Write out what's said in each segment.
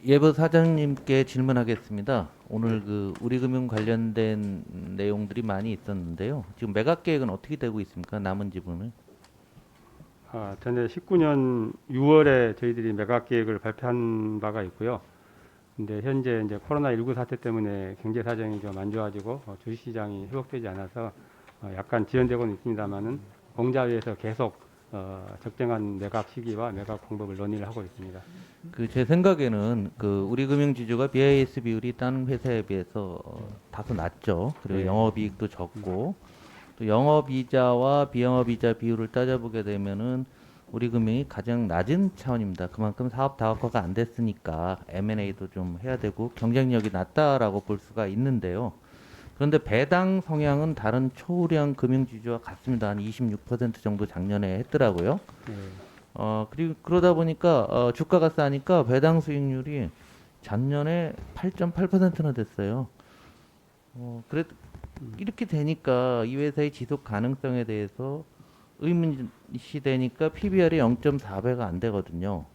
예부 사장님께 질문하겠습니다. 오늘 그 우리금융 관련된 내용들이 많이 있었는데요. 지금 매각 계획은 어떻게 되고 있습니까? 남은 지분을? 전에 19년 6월에 저희들이 매각 계획을 발표한 바가 있고요. 근데 현재 이제 코로나19 사태 때문에 경제 사정이 좀 안 좋아지고 주식시장이 회복되지 않아서 약간 지연되고는 있습니다만은 공자위에서 계속 적정한 매각 시기와 매각 방법을 논의를 하고 있습니다. 그 제 생각에는 그 우리금융지주가 BIS 비율이 다른 회사에 비해서 다소 낮죠. 그리고 네, 영업이익도 적고 또 영업이자와 비영업이자 비율을 따져보게 되면은 우리금융이 가장 낮은 차원입니다. 그만큼 사업 다각화가 안 됐으니까 M&A도 좀 해야 되고 경쟁력이 낮다라고 볼 수가 있는데요. 그런데 배당 성향은 다른 초우량 금융지주와 같습니다. 한 26% 정도 작년에 했더라고요. 네, 그리고 그러다 보니까 주가가 싸니까 배당 수익률이 작년에 8.8%나 됐어요. 그래 이렇게 되니까 이 회사의 지속 가능성에 대해서 의문시 되니까 PBR이 0.4배가 안 되거든요.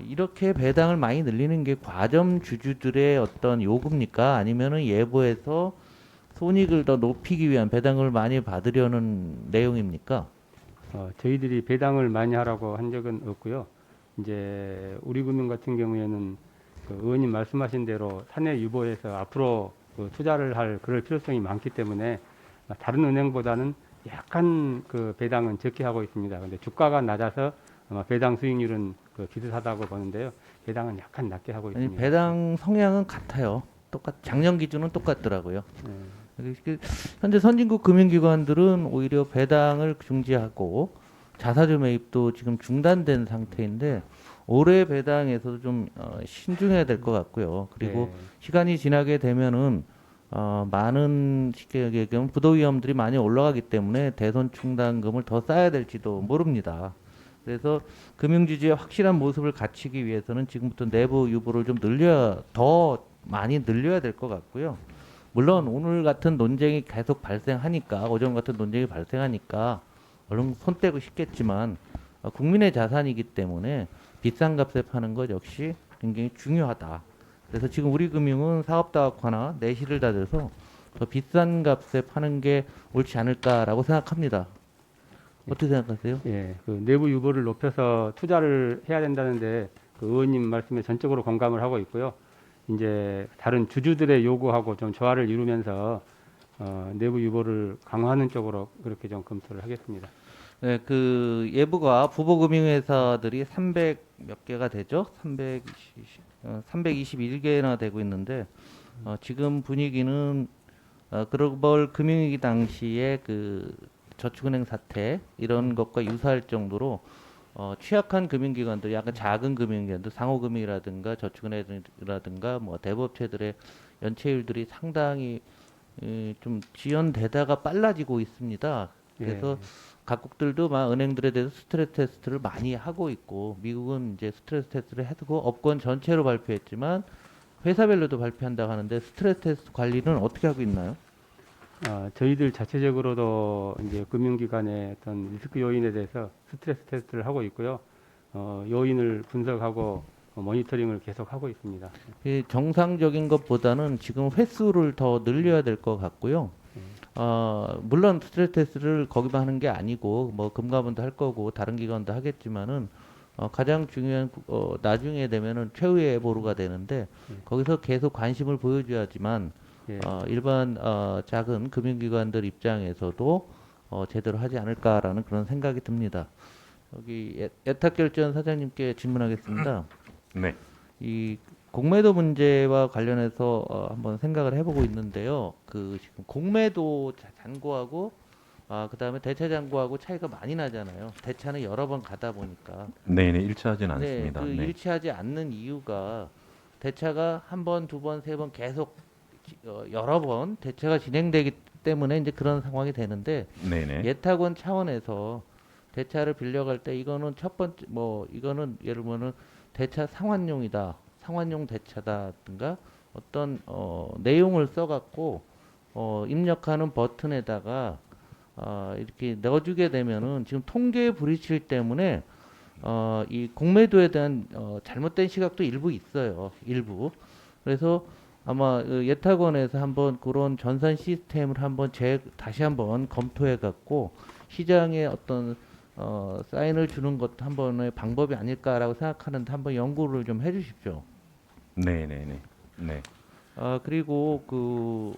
이렇게 배당을 많이 늘리는 게 과점 주주들의 어떤 요구입니까? 아니면은 예보에서 손익을 더 높이기 위한 배당을 많이 받으려는 내용입니까? 저희들이 배당을 많이 하라고 한 적은 없고요. 이제 우리금융 같은 경우에는 그 의원님 말씀하신 대로 사내 유보해서 앞으로 그 투자를 할 그럴 필요성이 많기 때문에 다른 은행보다는 약간 그 배당은 적게 하고 있습니다. 근데 주가가 낮아서 아마 배당 수익률은 그 비슷하다고 보는데요. 배당은 약간 낮게 하고 아니, 있습니다. 배당 성향은 같아요. 작년 기준은 똑같더라고요. 네, 그 현재 선진국 금융기관들은 오히려 배당을 중지하고 자사주 매입도 지금 중단된 상태인데 올해 배당에서도 좀 신중해야 될 것 같고요. 그리고 네, 시간이 지나게 되면은 많은 쉽게 얘기하면 부도 위험들이 많이 올라가기 때문에 대손 충당금을 더 쌓아야 될지도 모릅니다. 그래서 금융지주의 확실한 모습을 갖추기 위해서는 지금부터 내부 유보를 좀 더 많이 늘려야 될 것 같고요. 물론 오늘 같은 논쟁이 계속 발생하니까 어제 같은 논쟁이 발생하니까 얼른 손 떼고 싶겠지만 국민의 자산이기 때문에 비싼 값에 파는 것 역시 굉장히 중요하다. 그래서 지금 우리 금융은 사업 다각화나 내실을 다져서 더 비싼 값에 파는 게 옳지 않을까라고 생각합니다. 어떻게 생각하세요? 예, 그 내부 유보를 높여서 투자를 해야 된다는데 그 의원님 말씀에 전적으로 공감을 하고 있고요. 이제 다른 주주들의 요구하고 좀 조화를 이루면서 내부 유보를 강화하는 쪽으로 그렇게 좀 검토를 하겠습니다. 네, 그 예부가 부보금융회사들이 300 몇 개가 되죠? 321개나 되고 있는데 지금 분위기는 글로벌 금융위기 당시에 그 저축은행 사태 이런 것과 유사할 정도로 취약한 금융기관들, 약간 작은 금융기관들, 상호금융이라든가 저축은행이라든가 뭐 대부업체들의 연체율들이 상당히 좀 지연되다가 빨라지고 있습니다. 예, 그래서 각국들도 막 은행들에 대해서 스트레스 테스트를 많이 하고 있고 미국은 이제 스트레스 테스트를 해두고 업권 전체로 발표했지만 회사별로도 발표한다고 하는데 스트레스 테스트 관리는 어떻게 하고 있나요? 저희들 자체적으로도 이제 금융기관의 어떤 리스크 요인에 대해서 스트레스 테스트를 하고 있고요. 요인을 분석하고 모니터링을 계속 하고 있습니다. 이 정상적인 것보다는 지금 횟수를 더 늘려야 될 것 같고요. 물론 스트레스 테스트를 거기만 하는 게 아니고 뭐 금감원도 할 거고 다른 기관도 하겠지만은 가장 중요한 나중에 되면은 최후의 보루가 되는데 거기서 계속 관심을 보여줘야지만 예, 일반 작은 금융기관들 입장에서도 제대로 하지 않을까라는 그런 생각이 듭니다. 여기 예탁결제원 사장님께 질문하겠습니다. 네. 이 공매도 문제와 관련해서 한번 생각을 해보고 있는데요. 그 지금 공매도 잔고하고 그다음에 대차 잔고하고 차이가 많이 나잖아요. 대차는 여러 번 가다 보니까. 네네, 일치하진 네, 않습니다. 그 네. 일치하지 않는 이유가 대차가 한 번, 두 번, 세 번 계속 여러 번 대차가 진행되기 때문에 이제 그런 상황이 되는데 네네. 예탁원 차원에서 대차를 빌려갈 때 이거는 첫 번째 뭐 이거는 예를 들면은 대차 상환용이다. 상환용 대차다든가 어떤 내용을 써갖고 입력하는 버튼에다가 이렇게 넣어주게 되면은 지금 통계 불이칠 때문에 이 공매도에 대한 잘못된 시각도 일부 있어요. 일부. 그래서 아마 예탁원에서 한번 그런 전산 시스템을 한번 다시 한번 검토해 갖고 시장에 어떤 사인을 주는 것도 한 번의 방법이 아닐까라고 생각하는데 한번 연구를 좀 해주십시오. 네네네. 네. 그리고 그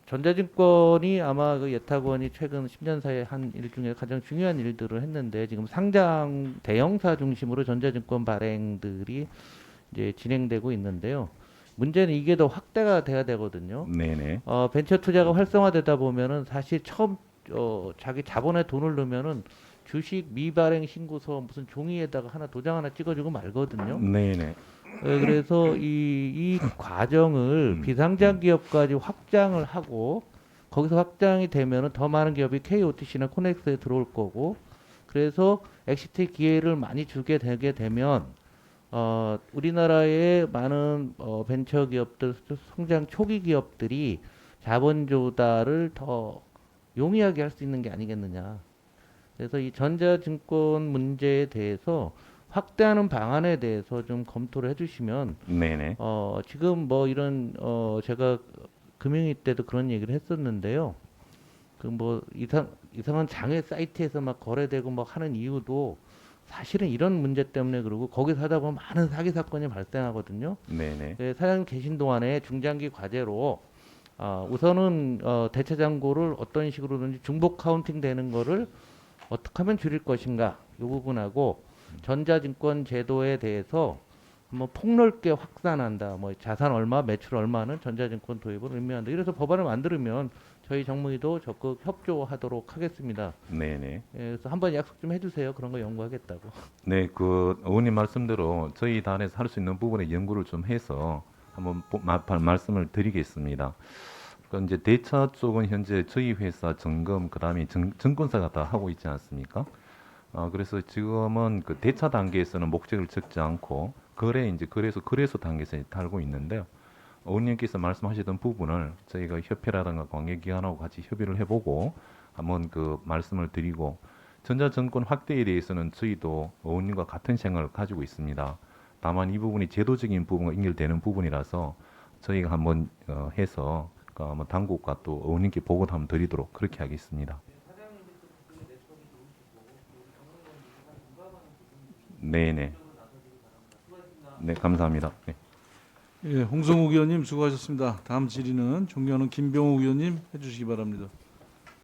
전자증권이 아마 그 예탁원이 최근 10년 사이에 한 일 중에 가장 중요한 일들을 했는데 지금 상장 대형사 중심으로 전자증권 발행들이 이제 진행되고 있는데요. 문제는 이게 더 확대가 돼야 되거든요. 네네. 벤처 투자가 활성화되다 보면은 사실 처음 자기 자본에 돈을 넣으면은 주식 미발행 신고서 무슨 종이에다가 하나 도장 하나 찍어주고 말거든요. 네네. 그래서 이 과정을 비상장 기업까지 확장을 하고 거기서 확장이 되면은 더 많은 기업이 KOTC나 코넥스에 들어올 거고 그래서 엑시트 기회를 많이 주게 되게 되면 우리나라의 많은 벤처 기업들, 성장 초기 기업들이 자본 조달을 더 용이하게 할 수 있는 게 아니겠느냐. 그래서 이 전자증권 문제에 대해서 확대하는 방안에 대해서 좀 검토를 해주시면 네네. 지금 뭐 이런 제가 금융위 때도 그런 얘기를 했었는데요. 그 뭐 이상한 장외 사이트에서 막 거래되고 막 하는 이유도 사실은 이런 문제 때문에 그러고 거기서 하다 보면 많은 사기 사건이 발생하거든요. 네네. 사장님 계신 동안에 중장기 과제로 우선은 대체 잔고를 어떤 식으로든지 중복 카운팅 되는 거를 어떻게 하면 줄일 것인가 이 부분하고 전자증권 제도에 대해서 한번 폭넓게 확산한다. 뭐 자산 얼마, 매출 얼마는 전자증권 도입을 의미한다. 이래서 법안을 만들면 저희 정무위도 적극 협조하도록 하겠습니다. 네네. 그래서 한번 약속 좀 해주세요. 그런 거 연구하겠다고. 네, 그 의원님 말씀대로 저희 단에서 할 수 있는 부분에 연구를 좀 해서 한번 말씀을 드리겠습니다. 그러니까 이제 대차 쪽은 현재 저희 회사 점검 그다음에 증권사가 다 하고 있지 않습니까? 그래서 지금은 그 대차 단계에서는 목적을 적지 않고 거래소 단계에서 달고 있는데요. 의원님께서 말씀하시던 부분을 저희가 협회라든가 관계기관하고 같이 협의를 해보고 한번 그 말씀을 드리고 전자증권 확대에 대해서는 저희도 의원님과 같은 생각을 가지고 있습니다. 다만 이 부분이 제도적인 부분과 연결되는 부분이라서 저희가 한번 해서 한번 당국과 또 의원님께 보고도 한번 드리도록 그렇게 하겠습니다. 네네. 네, 감사합니다. 네. 예, 홍성욱 의원님 수고하셨습니다. 다음 질의는 존경하는 김병욱 의원님 해주시기 바랍니다.